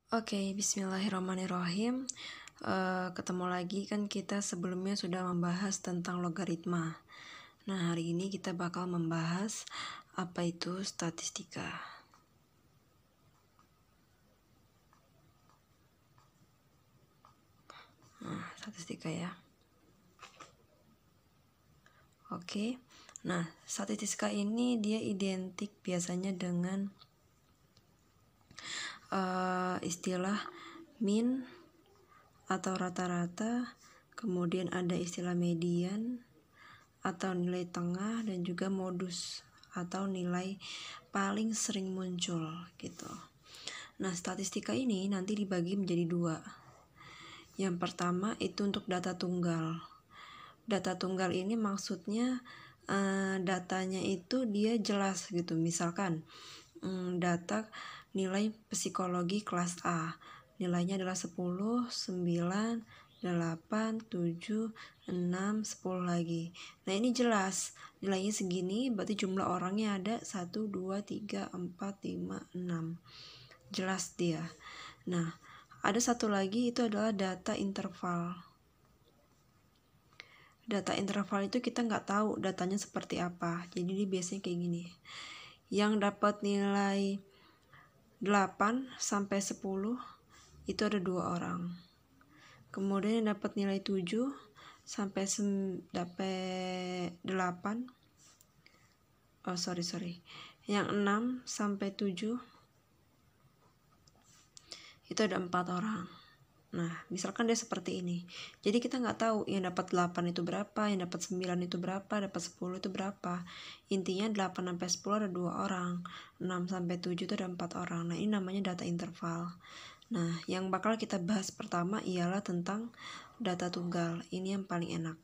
Oke, bismillahirrahmanirrahim. Ketemu lagi kan kita sebelumnya sudah membahas tentang logaritma. Nah, hari ini kita bakal membahas apa itu statistika. Nah, statistika ya. Oke. Nah, statistika ini dia identik biasanya dengan istilah mean atau rata-rata, kemudian ada istilah median atau nilai tengah, dan juga modus atau nilai paling sering muncul gitu. Nah, statistika ini nanti dibagi menjadi dua. Yang pertama itu untuk data tunggal. Data tunggal ini maksudnya datanya itu dia jelas gitu. Misalkan data nilai psikologi kelas A, nilainya adalah 10, 9, 8, 7, 6, 10 lagi. Nah, ini jelas nilainya segini, berarti jumlah orangnya ada 1, 2, 3, 4, 5, 6. Jelas dia. Nah, ada satu lagi itu adalah data interval. Data interval itu kita nggak tahu datanya seperti apa. Jadi dia biasanya kayak gini. Yang dapat nilai 8 sampai 10 itu ada 2 orang. Kemudian yang dapat nilai 7 sampai 8. Yang 6 sampai 7 itu ada 4 orang. Nah, misalkan dia seperti ini. Jadi kita nggak tahu yang dapat 8 itu berapa, yang dapat 9 itu berapa, dapat 10 itu berapa. Intinya 8 sampai 10 ada 2 orang, 6 sampai 7 itu ada 4 orang. Nah, ini namanya data interval. Nah, yang bakal kita bahas pertama ialah tentang data tunggal. Ini yang paling enak.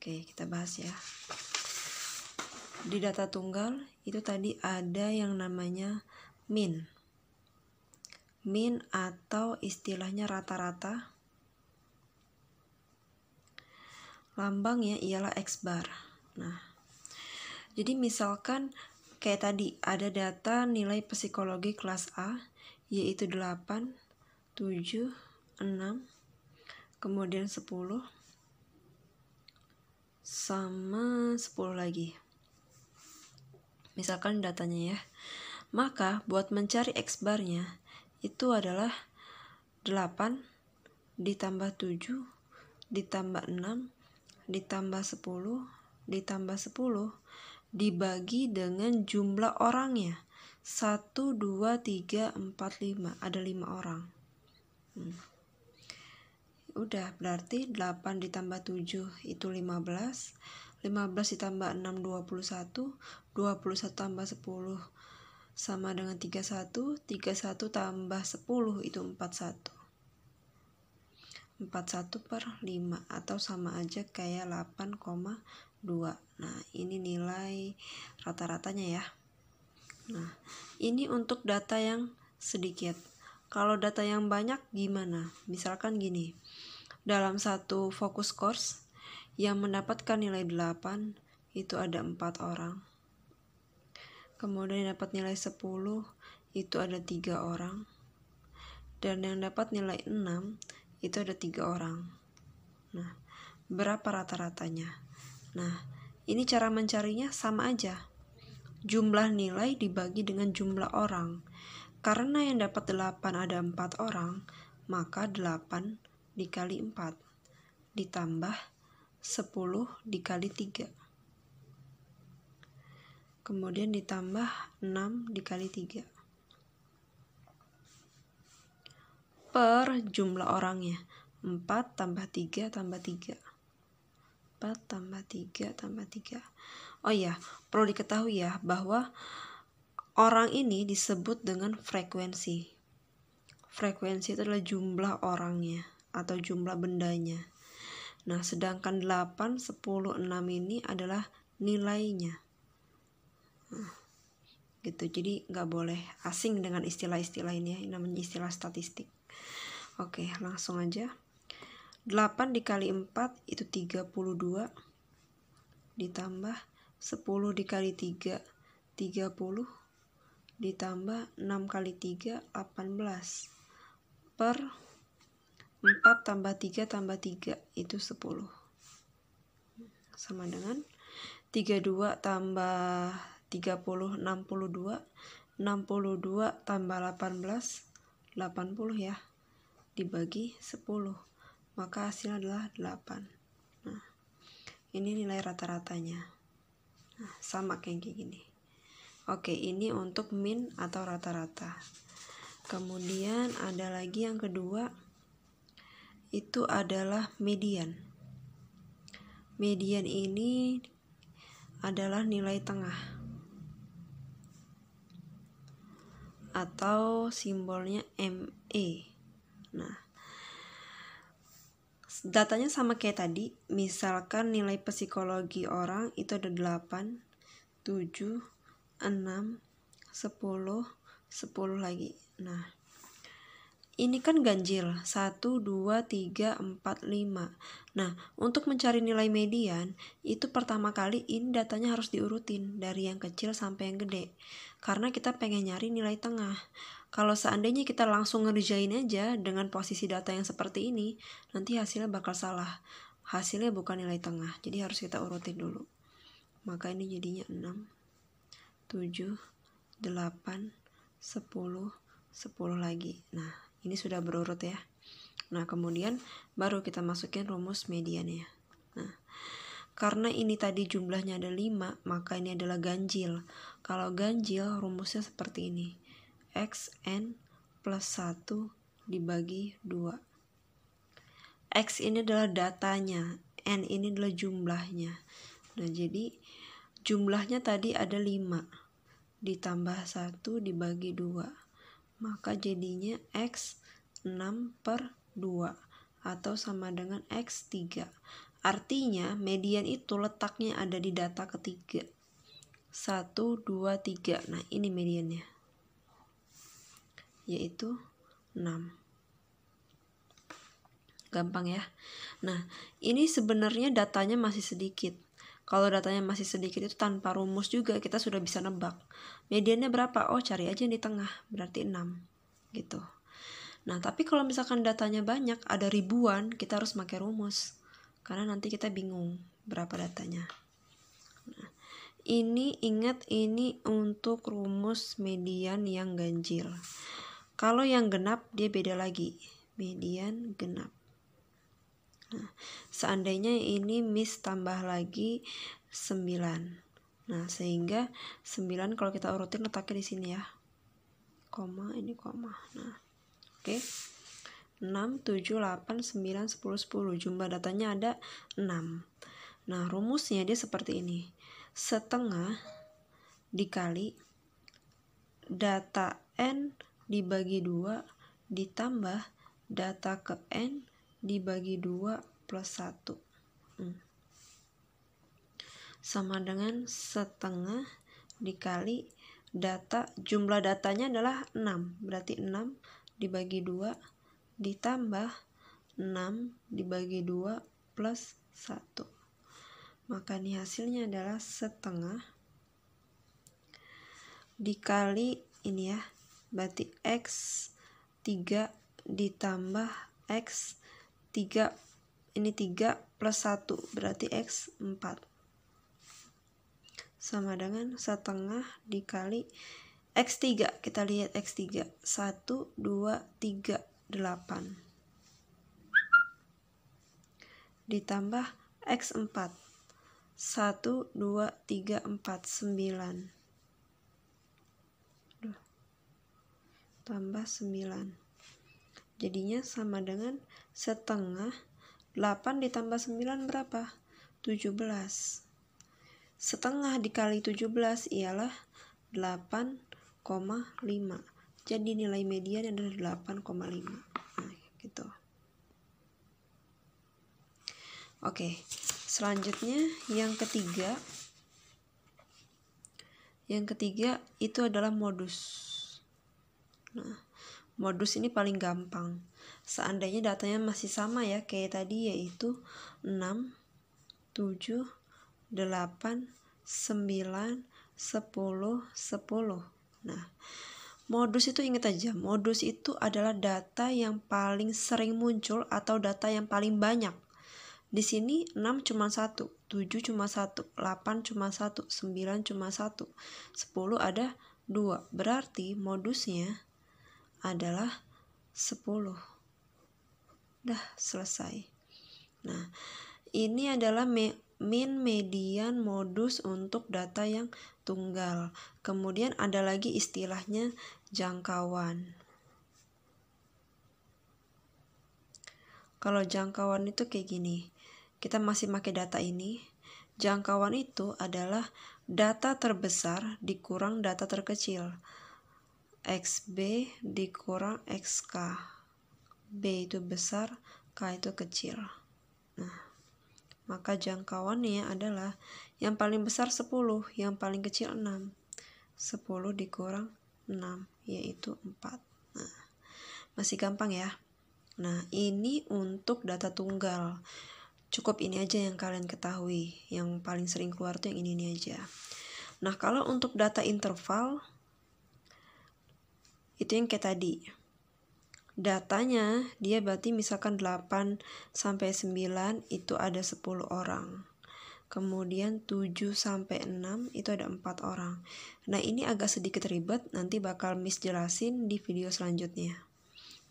Oke, kita bahas ya. Di data tunggal itu tadi ada yang namanya mean. Mean atau istilahnya rata-rata. Lambangnya ialah X bar. Nah, jadi misalkan kayak tadi ada data nilai psikologi kelas A yaitu 8, 7, 6, kemudian 10 sama 10 lagi. Misalkan datanya ya. Maka buat mencari X barnya itu adalah 8 ditambah 7 ditambah 6 ditambah 10 ditambah 10 dibagi dengan jumlah orangnya 1, 2, 3, 4, 5. Ada 5 orang. Udah, berarti 8 ditambah 7 itu 15. 15 ditambah 6 21. 21 tambah 10 sama dengan 31. 31 tambah 10 itu 41. 41 per 5 atau sama aja kayak 8,2. Nah, ini nilai rata-ratanya ya. Nah, ini untuk data yang sedikit. Kalau data yang banyak gimana? Misalkan gini. Dalam satu fokus course yang mendapatkan nilai 8 itu ada 4 orang. Kemudian yang dapat nilai 10 itu ada 3 orang. Dan yang dapat nilai 6 itu ada 3 orang. Nah, berapa rata-ratanya? Nah, ini cara mencarinya sama aja. Jumlah nilai dibagi dengan jumlah orang. Karena yang dapat 8 ada 4 orang, maka 8 dikali 4 ditambah 10 dikali 3. Kemudian ditambah 6 dikali 3. Per jumlah orangnya 4 tambah 3 tambah 3. 4 tambah 3 tambah 3. Oh iya, perlu diketahui ya bahwa orang ini disebut dengan frekuensi. Frekuensi itu adalah jumlah orangnya atau jumlah bendanya. Nah, sedangkan 8, 10, 6 ini adalah nilainya. Gitu, jadi nggak boleh asing dengan istilah-istilah ini ya, ini namanya istilah statistik. Oke, langsung aja. 8 dikali 4 itu 32 ditambah 10 dikali 3 30 ditambah 6 kali 3 18 per 4 tambah 3 tambah 3 itu 10. Sama dengan 32 tambah 30 62. 62 tambah 18 80 ya. Dibagi 10. Maka hasilnya adalah 8. Nah, ini nilai rata-ratanya. Nah, sama kayak gini. Oke, ini untuk min atau rata-rata. Kemudian ada lagi yang kedua, itu adalah median. Median ini adalah nilai tengah atau simbolnya ME. Nah, datanya sama kayak tadi. Misalkan nilai psikologi orang itu ada 8, 7, 6, 10, 10 lagi. Nah, ini kan ganjil 1, 2, 3, 4, 5. Nah, untuk mencari nilai median itu pertama kali ini datanya harus diurutin dari yang kecil sampai yang gede, karena kita pengen nyari nilai tengah. Kalau seandainya kita langsung ngerjain aja dengan posisi data yang seperti ini, nanti hasilnya bakal salah. Hasilnya bukan nilai tengah, jadi harus kita urutin dulu. Maka ini jadinya 6, 7, 8, 10, 10 lagi. Nah, ini sudah berurut ya. Nah, kemudian baru kita masukin rumus mediannya. Nah, karena ini tadi jumlahnya ada 5, maka ini adalah ganjil. Kalau ganjil rumusnya seperti ini. Xn plus 1 dibagi 2. X ini adalah datanya, N ini adalah jumlahnya. Nah, jadi jumlahnya tadi ada 5 ditambah 1 dibagi 2. Maka jadinya X 6 per 2 atau sama dengan X 3. Artinya median itu letaknya ada di data ketiga. 1, 2, 3. Nah, ini mediannya. Yaitu 6. Gampang ya. Nah, ini sebenarnya datanya masih sedikit. Kalau datanya masih sedikit itu tanpa rumus juga kita sudah bisa nebak. Mediannya berapa? Oh, cari aja di tengah. Berarti 6. Gitu. Nah, tapi kalau misalkan datanya banyak, ada ribuan, kita harus pakai rumus. Karena nanti kita bingung berapa datanya. Nah, ini ingat, ini untuk rumus median yang ganjil. Kalau yang genap dia beda lagi. Median genap. Nah, seandainya ini mis tambah lagi 9. Nah, sehingga 9 kalau kita urutin letaknya di sini ya. Koma, ini koma. Nah, oke. 6, 7, 8, 9, 10, 10. Jumlah datanya ada 6. Nah, rumusnya dia seperti ini. Setengah dikali data N dibagi 2 ditambah data ke N dibagi 2 plus 1. Sama dengan setengah dikali data, jumlah datanya adalah 6. Berarti 6 dibagi 2 ditambah 6 dibagi 2 plus 1. Maka ini hasilnya adalah setengah dikali ini ya. Berarti X 3 ditambah X 3, ini 3 plus 1 berarti X 4. Sama dengan setengah dikali X3. Kita lihat X3. 1, 2, 3, 8. Ditambah X4. 1, 2, 3, 4, 9. Tambah 9. Jadinya sama dengan setengah 8 ditambah 9 berapa? 17. Setengah dikali 17 ialah 8,5. Jadi nilai median adalah 8,5. Nah, gitu. Oke, selanjutnya yang ketiga. Yang ketiga itu adalah modus. Nah, modus ini paling gampang. Seandainya datanya masih sama ya kayak tadi, yaitu 6, 7, 8, 9, 10, 10. Nah, Modus itu ingat aja, modus itu adalah data yang paling sering muncul atau data yang paling banyak. Di sini 6 cuma 1, 7 cuma 1, 8 cuma 1, 9 cuma 1, 10 ada 2. Berarti modusnya adalah 10. Udah selesai. Nah, ini adalah min, median, modus untuk data yang tunggal. Kemudian ada lagi istilahnya jangkauan. Kalau jangkauan itu kayak gini. Kita masih pakai data ini. Jangkauan itu adalah data terbesar dikurang data terkecil. XB dikurang XK. B itu besar, K itu kecil. Nah, maka jangkauannya adalah yang paling besar 10, yang paling kecil 6. 10 dikurang 6, yaitu 4. Nah, masih gampang ya. Nah, ini untuk data tunggal. Cukup ini aja yang kalian ketahui. Yang paling sering keluar tuh yang ini aja. Nah, kalau untuk data interval, itu yang kayak tadi. Datanya dia berarti misalkan 8 sampai 9 itu ada 10 orang. Kemudian 7 sampai 6 itu ada 4 orang. Nah, ini agak sedikit ribet, nanti bakal Miss jelasin di video selanjutnya.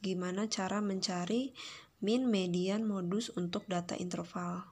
Gimana cara mencari min, median, modus untuk data interval.